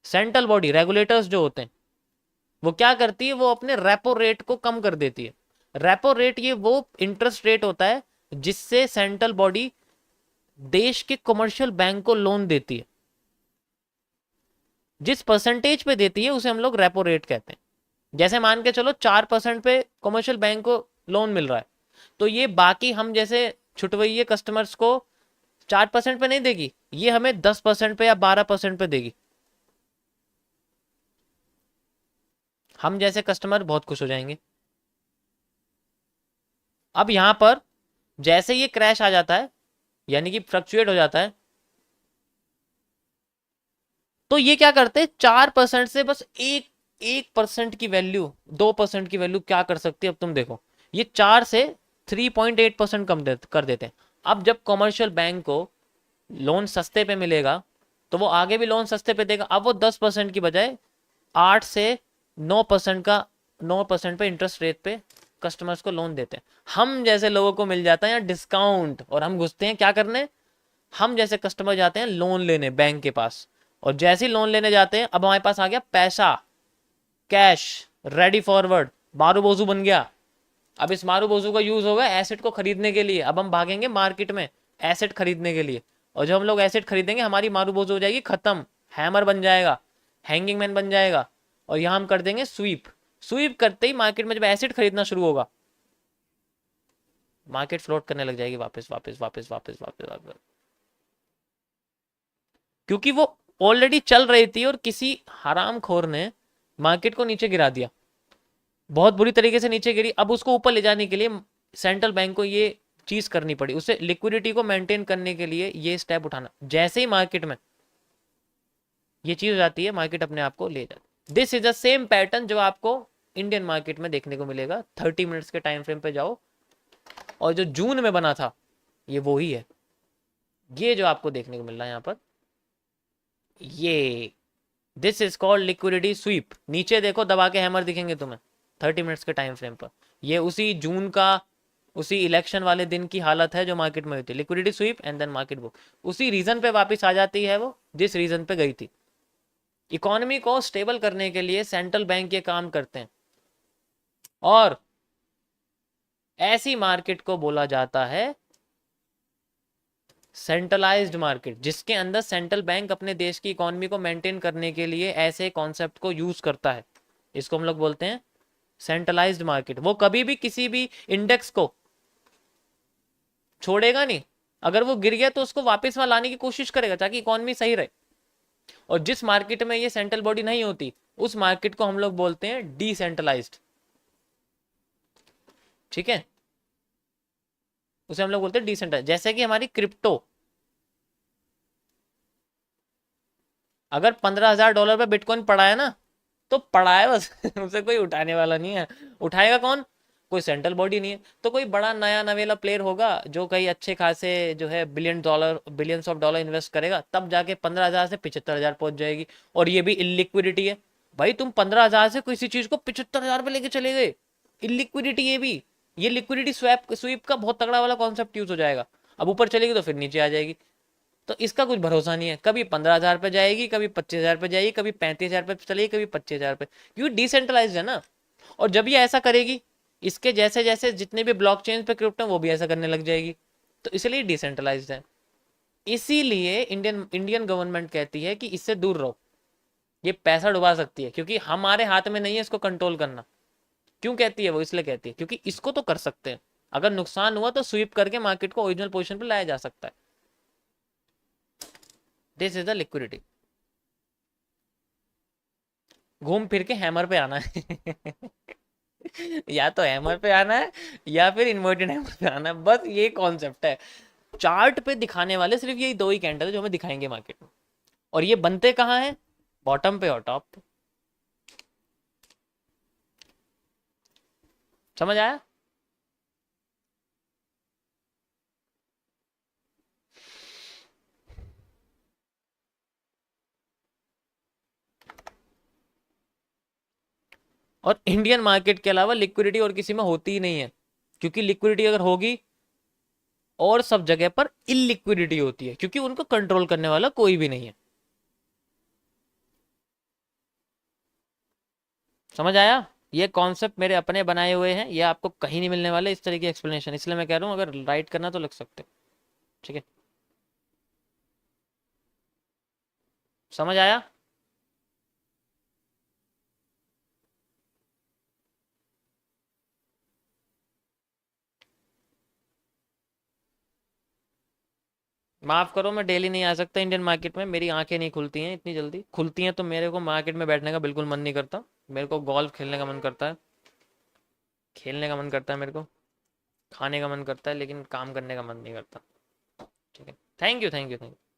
Central body regulators जो होते हैं वो क्या करती है, वो अपने रेपो रेट को कम कर देती है। रेपो रेट ये वो इंटरेस्ट रेट होता है जिससे सेंट्रल बॉडी देश के कमर्शियल बैंक को लोन देती है। जिस परसेंटेज पे देती है उसे हम लोग रेपो रेट कहते हैं। जैसे मान के चलो 4% पे कमर्शियल बैंक को लोन मिल रहा है, तो ये बाकी हम जैसे छुटवइये कस्टमर्स को 4% पे नहीं देगी, ये हमें 10% पे या 12% पे देगी। हम जैसे कस्टमर बहुत खुश हो जाएंगे। अब यहां पर जैसे ये क्रैश आ जाता है, यानी कि फ्लक्चुएट हो जाता है, तो ये क्या करते हैं, 4% से बस 1% की वैल्यू, 2% की वैल्यू क्या कर सकती है, अब तुम देखो, ये 4 से 3.8% कम कर देते हैं। अब जब कमर्शियल बैंक को लोन सस्ते पे मिलेगा तो वो आगे भी लोन सस्ते पे देगा। अब वो 10% की बजाय 8 से 9% का, 9% पे इंटरेस्ट रेट पे कस्टमर्स को लोन देते हैं। हम जैसे लोगों को मिल जाता है यहाँ डिस्काउंट, और हम घुसते हैं क्या करने, हम जैसे कस्टमर जाते हैं लोन लेने बैंक के पास, और जैसे ही लोन लेने जाते हैं अब हमारे पास आ गया पैसा, कैश, रेडी फॉरवर्ड, मारू बोजू बन गया। अब इस मारू बोजू का यूज होगा एसेट को खरीदने के लिए। अब हम भागेंगे मार्केट में एसेट खरीदने के लिए, और जब हम लोग एसेट खरीदेंगे हमारी मारू बोजू हो जाएगी खत्म, हैमर बन जाएगा, हैंगिंग मैन बन जाएगा, और यहां हम कर देंगे स्वीप। स्वीप करते ही मार्केट में जब एसेट खरीदना शुरू होगा, मार्केट फ्लोट करने लग जाएगी वापस वापस वापस वापस वापस वापस, क्योंकि वो ऑलरेडी चल रही थी और किसी हरामखोर ने मार्केट को नीचे गिरा दिया, बहुत बुरी तरीके से नीचे गिरी। अब उसको ऊपर ले जाने के लिए सेंट्रल बैंक को ये चीज करनी पड़ी, उसे लिक्विडिटी को मेंटेन करने के लिए ये स्टेप उठाना। जैसे ही मार्केट में ये चीज हो जाती है, मार्केट अपने आप को ले जाती है। This is the same pattern जो आपको इंडियन मार्केट में देखने को मिलेगा। 30 मिनट्स के टाइम फ्रेम पे जाओ, और जो जून में बना था ये वो ही है, ये जो आपको देखने को मिल रहा है यहाँ पर, ये this is called liquidity SVEEP. नीचे देखो दबा के हैमर दिखेंगे तुम्हें 30 मिनट्स के टाइम फ्रेम पर। ये उसी जून का, उसी इलेक्शन वाले दिन की हालत है जो मार्केट में हुई थी, liquidity sweep and then market book. उसी रीजन पे वापस आ जाती है वो जिस रीजन पे गई थी। इकोनॉमी को स्टेबल करने के लिए सेंट्रल बैंक ये काम करते हैं, और ऐसी मार्केट को बोला जाता है सेंट्रलाइज्ड मार्केट, जिसके अंदर सेंट्रल बैंक अपने देश की इकोनॉमी को मेंटेन करने के लिए ऐसे कॉन्सेप्ट को यूज करता है। इसको हम लोग बोलते हैं सेंट्रलाइज्ड मार्केट। वो कभी भी किसी भी इंडेक्स को छोड़ेगा नहीं, अगर वो गिर गया तो उसको वापस वहां लाने की कोशिश करेगा ताकि इकोनॉमी सही रहे। और जिस मार्केट में ये सेंट्रल बॉडी नहीं होती उस मार्केट को हम लोग बोलते हैं डिसेंट्रलाइज्ड। ठीक है, उसे हम लोग बोलते हैं डिसेंट्रलाइज्ड। जैसे कि हमारी क्रिप्टो, अगर $15,000 पे बिटकॉइन पड़ा है ना, तो पड़ा है बस उसे कोई उठाने वाला नहीं है। उठाएगा कौन, कोई सेंट्रल बॉडी नहीं है, तो कोई बड़ा नया नवेला प्लेयर होगा जो कई अच्छे खासे जो है बिलियंस ऑफ डॉलर इन्वेस्ट करेगा, तब जाके 15,000 से 75,000 पहुंच जाएगी। और ये भी इलिक्विडिटी है भाई, तुम 15,000 से किसी चीज को 75,000 पे लेके चले गए, इलिक्विडिटी ये भी। ये लिक्विडिटी स्वैप स्वीप का बहुत तगड़ा वाला कॉन्सेप्ट यूज हो जाएगा। अब ऊपर चलेगी तो फिर नीचे आ जाएगी, तो इसका कुछ भरोसा नहीं है, कभी 15,000 पे जाएगी, कभी 25,000 पे जाएगी, कभी 35,000 पे चलेगी, कभी 25,000 पे, क्योंकि डिसेंट्रलाइज है ना। और जब ये ऐसा करेगी, इसके जैसे जैसे जितने भी ब्लॉकचेन पे क्रिप्टो वो भी ऐसा करने लग जाएगी, तो इसलिए डिसेंट्रलाइज है। इसीलिए इंडियन इंडियन गवर्नमेंट कहती है कि इससे दूर रहो, ये पैसा डुबा सकती है, क्योंकि हमारे हाथ में नहीं है इसको कंट्रोल करना। क्यों कहती है वो, इसलिए कहती है क्योंकि इसको तो कर सकते हैं, अगर नुकसान हुआ तो स्वीप करके मार्केट को ओरिजिनल पोजीशन पे लाया जा सकता है। This is the liquidity. घूम फिर के हैमर पे आना है या तो हैमर पे आना है या फिर इन्वर्टेड हैमर पे आना है, बस ये कॉन्सेप्ट है। चार्ट पे दिखाने वाले सिर्फ यही दो ही कैंडल है जो हमें दिखाएंगे मार्केट में, और ये बनते कहाँ हैं, बॉटम पे और टॉप पे। समझ आया। और इंडियन मार्केट के अलावा लिक्विडिटी और किसी में होती ही नहीं है, क्योंकि लिक्विडिटी अगर होगी और सब जगह पर इलिक्विडिटी होती है, क्योंकि उनको कंट्रोल करने वाला कोई भी नहीं है। समझ आया? ये कॉन्सेप्ट मेरे अपने बनाए हुए हैं, ये आपको कहीं नहीं मिलने वाले इस तरह की एक्सप्लेनेशन, इसलिए मैं कह रहा हूँ अगर राइट करना तो लिख सकते हो। ठीक है, समझ आया? माफ़ करो, मैं डेली नहीं आ सकता इंडियन मार्केट में, मेरी आंखें नहीं खुलती हैं इतनी जल्दी, खुलती हैं तो मेरे को मार्केट में बैठने का बिल्कुल मन नहीं करता। मेरे को गोल्फ खेलने का मन करता है, खेलने का मन करता है मेरे को, खाने का मन करता है, लेकिन काम करने का मन नहीं करता। ठीक है, thank you, thank you, thank you.